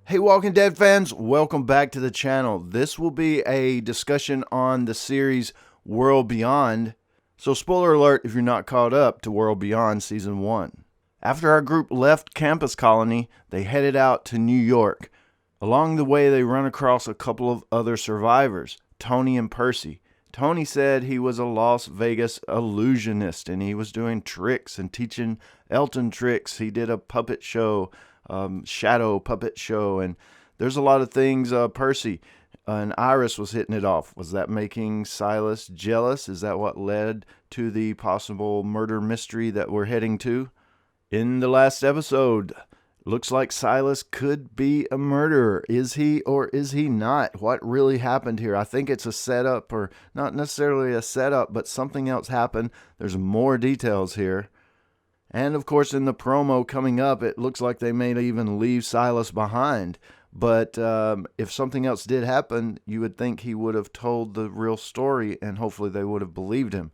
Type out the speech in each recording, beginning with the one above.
Hey Walking Dead fans, welcome back to the channel. This will be a discussion on the series World Beyond. So spoiler alert if you're not caught up to World Beyond Season 1. After our group left Campus Colony, they headed out to New York. Along the way, they run across a couple of other survivors, Tony and Percy. Tony said he was a Las Vegas illusionist and he was doing tricks and teaching Elton tricks. He did a puppet show. Shadow puppet show, and there's a lot of things. Percy and Iris was hitting it off. Was that making Silas jealous? Is that what led to the possible murder mystery that we're heading to? In the last episode, looks like Silas could be a murderer. Is he or is he not? What really happened here? I think it's a setup, or not necessarily a setup, but something else happened. There's more details here. And of course, in the promo coming up, it looks like they may even leave Silas behind. But if something else did happen, you would think he would have told the real story, and hopefully they would have believed him.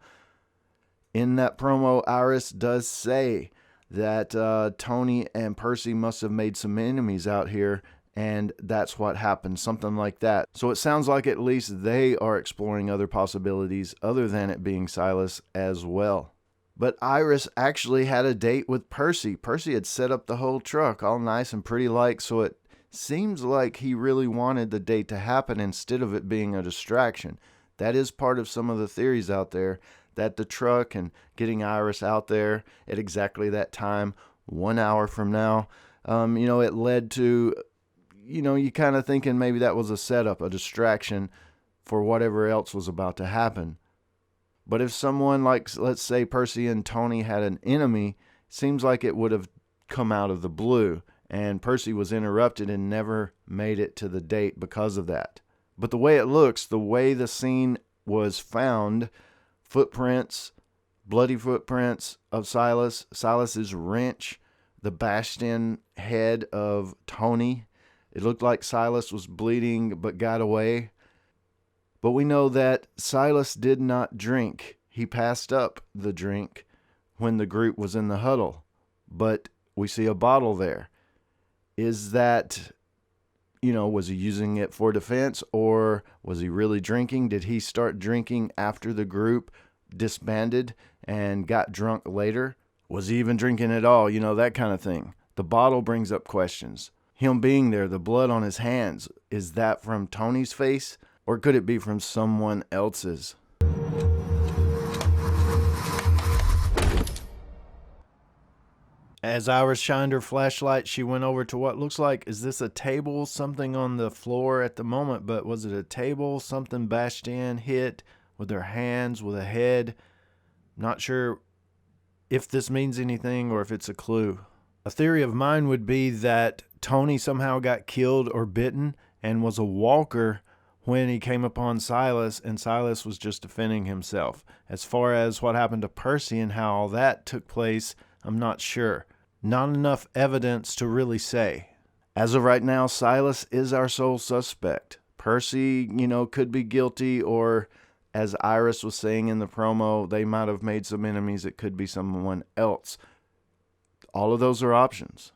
In that promo, Iris does say that Tony and Percy must have made some enemies out here, and that's what happened, something like that. So it sounds like at least they are exploring other possibilities other than it being Silas as well. But Iris actually had a date with Percy. Percy had set up the whole truck all nice and pretty like, so it seems like he really wanted the date to happen instead of it being a distraction. That is part of some of the theories out there, that the truck and getting Iris out there at exactly that time, 1 hour from now, it led to, you kind of thinking maybe that was a setup, a distraction for whatever else was about to happen. But if someone like, let's say, Percy and Tony had an enemy, seems like it would have come out of the blue, and Percy was interrupted and never made it to the date because of that. But the way it looks, the way the scene was found, footprints, bloody footprints of Silas's wrench, the bashed-in head of Tony. It looked like Silas was bleeding but got away. But we know that Silas did not drink. He passed up the drink when the group was in the huddle. But we see a bottle there. Is that, was he using it for defense, or was he really drinking? Did he start drinking after the group disbanded and got drunk later? Was he even drinking at all? That kind of thing. The bottle brings up questions. Him being there, the blood on his hands, is that from Tony's face? Or could it be from someone else's? As Iris shined her flashlight, she went over to what looks like, is this a table? Something on the floor at the moment, but was it a table? Something bashed in, hit with her hands, with a head. Not sure if this means anything or if it's a clue. A theory of mine would be that Tony somehow got killed or bitten and was a walker when he came upon Silas, and Silas was just defending himself. As far as what happened to Percy and how all that took place, I'm not sure. Not enough evidence to really say. As of right now, Silas is our sole suspect. Percy, could be guilty, or as Iris was saying in the promo, they might have made some enemies. It could be someone else. All of those are options.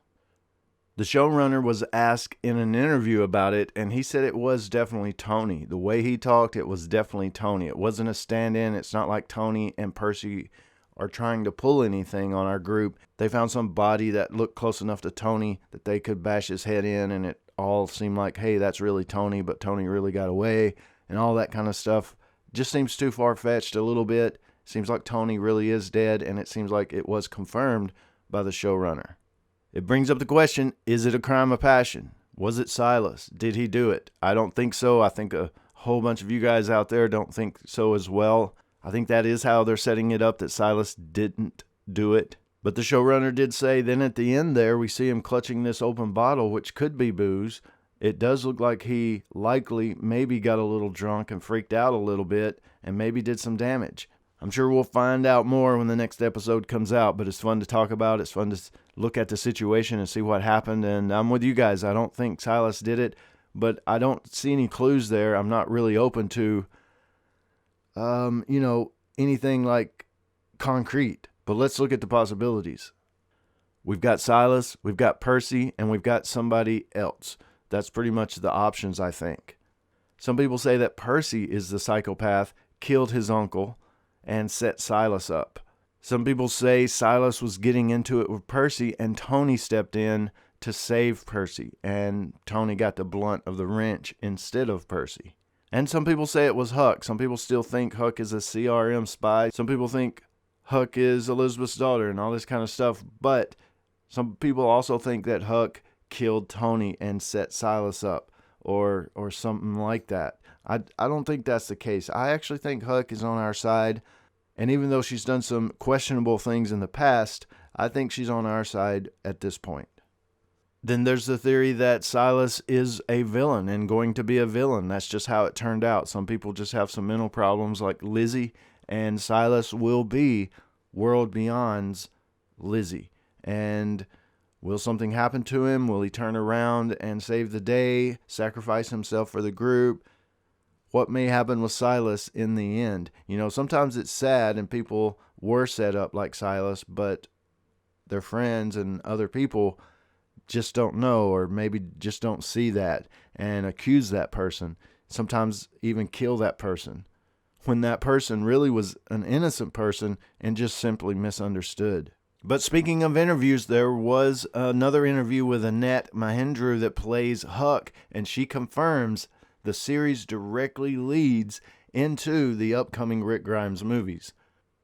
The showrunner was asked in an interview about it, and he said it was definitely Tony. The way he talked, it was definitely Tony. It wasn't a stand-in. It's not like Tony and Percy are trying to pull anything on our group. They found some body that looked close enough to Tony that they could bash his head in, and it all seemed like, hey, that's really Tony, but Tony really got away, and all that kind of stuff. Just seems too far-fetched a little bit. Seems like Tony really is dead, and it seems like it was confirmed by the showrunner. It brings up the question, is it a crime of passion? Was it Silas? Did he do it? I don't think so. I think a whole bunch of you guys out there don't think so as well. I think that is how they're setting it up, that Silas didn't do it. But the showrunner did say, then at the end there, we see him clutching this open bottle, which could be booze. It does look like he likely maybe got a little drunk and freaked out a little bit and maybe did some damage. I'm sure we'll find out more when the next episode comes out, but it's fun to talk about. It's fun to look at the situation and see what happened. And I'm with you guys. I don't think Silas did it, but I don't see any clues there. I'm not really open to, anything like concrete. But let's look at the possibilities. We've got Silas, we've got Percy, and we've got somebody else. That's pretty much the options, I think. Some people say that Percy is the psychopath, killed his uncle, and set Silas up. Some people say Silas was getting into it with Percy and Tony stepped in to save Percy, and Tony got the blunt of the wrench instead of Percy. And some people say it was Huck. Some people still think Huck is a CRM spy. Some people think Huck is Elizabeth's daughter and all this kind of stuff. But some people also think that Huck killed Tony and set Silas up or something like that. I don't think that's the case. I actually think Huck is on our side. And even though she's done some questionable things in the past, I think she's on our side at this point. Then there's the theory that Silas is a villain and going to be a villain. That's just how it turned out. Some people just have some mental problems like Lizzie, and Silas will be World Beyond's Lizzie. And will something happen to him? Will he turn around and save the day, sacrifice himself for the group? What may happen with Silas in the end? You know, sometimes it's sad and people were set up like Silas, but their friends and other people just don't know, or maybe just don't see that and accuse that person, sometimes even kill that person, when that person really was an innocent person and just simply misunderstood. But speaking of interviews, there was another interview with Annette Mahendru that plays Huck, and she confirms the series directly leads into the upcoming Rick Grimes movies.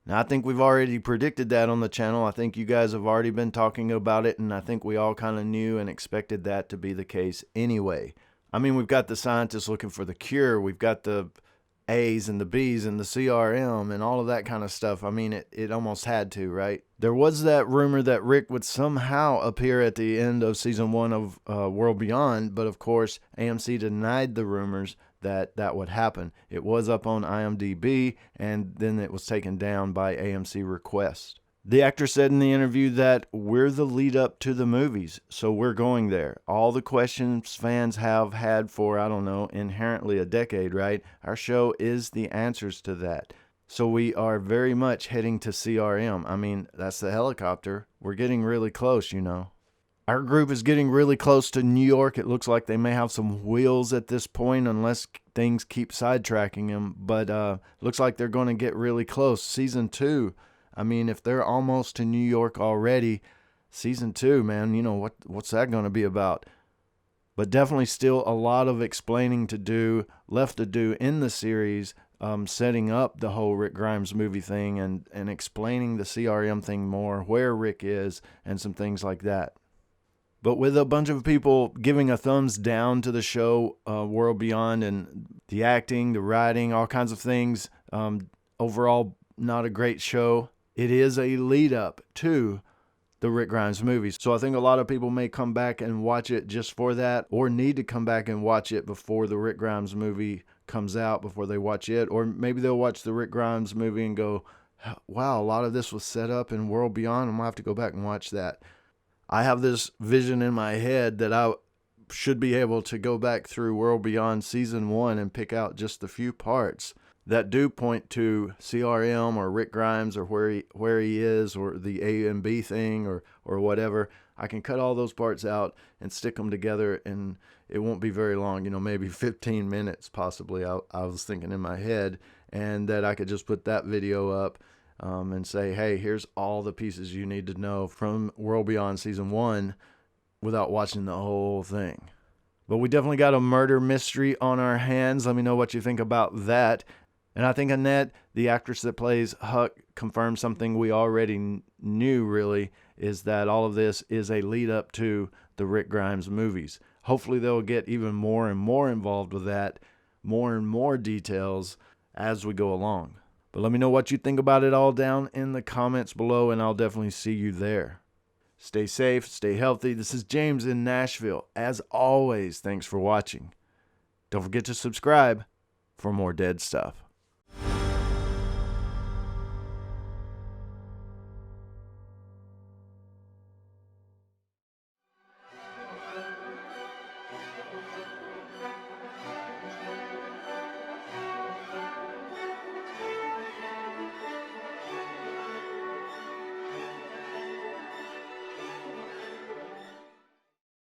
Now, I think we've already predicted that on the channel. I think you guys have already been talking about it, and I think we all kind of knew and expected that to be the case anyway. I mean, we've got the scientists looking for the cure. We've got the A's and the B's and the CRM and all of that kind of stuff. I mean, it almost had to, right? There was that rumor that Rick would somehow appear at the end of season 1 of World Beyond, but of course, AMC denied the rumors that would happen. It was up on IMDb, and then it was taken down by AMC request. The actor said in the interview that we're the lead up to the movies, so we're going there. All the questions fans have had for, I don't know, inherently a decade, right? Our show is the answers to that. So we are very much heading to CRM. I mean, that's the helicopter. We're getting really close, you know. Our group is getting really close to New York. It looks like they may have some wheels at this point unless things keep sidetracking them. But looks like they're going to get really close. Season 2, I mean, if they're almost to New York already, season 2, man, you know, what's that going to be about? But definitely still a lot of explaining to do, left to do in the series, setting up the whole Rick Grimes movie thing and explaining the CRM thing more, where Rick is, and some things like that. But with a bunch of people giving a thumbs down to the show, World Beyond, and the acting, the writing, all kinds of things, overall not a great show. It is a lead up to the Rick Grimes movies. So I think a lot of people may come back and watch it just for that, or need to come back and watch it before the Rick Grimes movie comes out, before they watch it. Or maybe they'll watch the Rick Grimes movie and go, wow, a lot of this was set up in World Beyond. I'm going to have to go back and watch that. I have this vision in my head that I should be able to go back through World Beyond Season 1 and pick out just a few parts that do point to CRM or Rick Grimes or where he is, or the A and B thing or whatever. I can cut all those parts out and stick them together, and it won't be very long, you know, maybe 15 minutes possibly, I was thinking in my head, and that I could just put that video up and say, hey, here's all the pieces you need to know from World Beyond Season 1 without watching the whole thing. But we definitely got a murder mystery on our hands. Let me know what you think about that. And I think Annette, the actress that plays Huck, confirmed something we already knew, really, is that all of this is a lead up to the Rick Grimes movies. Hopefully they'll get even more and more involved with that, more and more details as we go along. But let me know what you think about it all down in the comments below, and I'll definitely see you there. Stay safe, stay healthy. This is James in Nashville. As always, thanks for watching. Don't forget to subscribe for more dead stuff.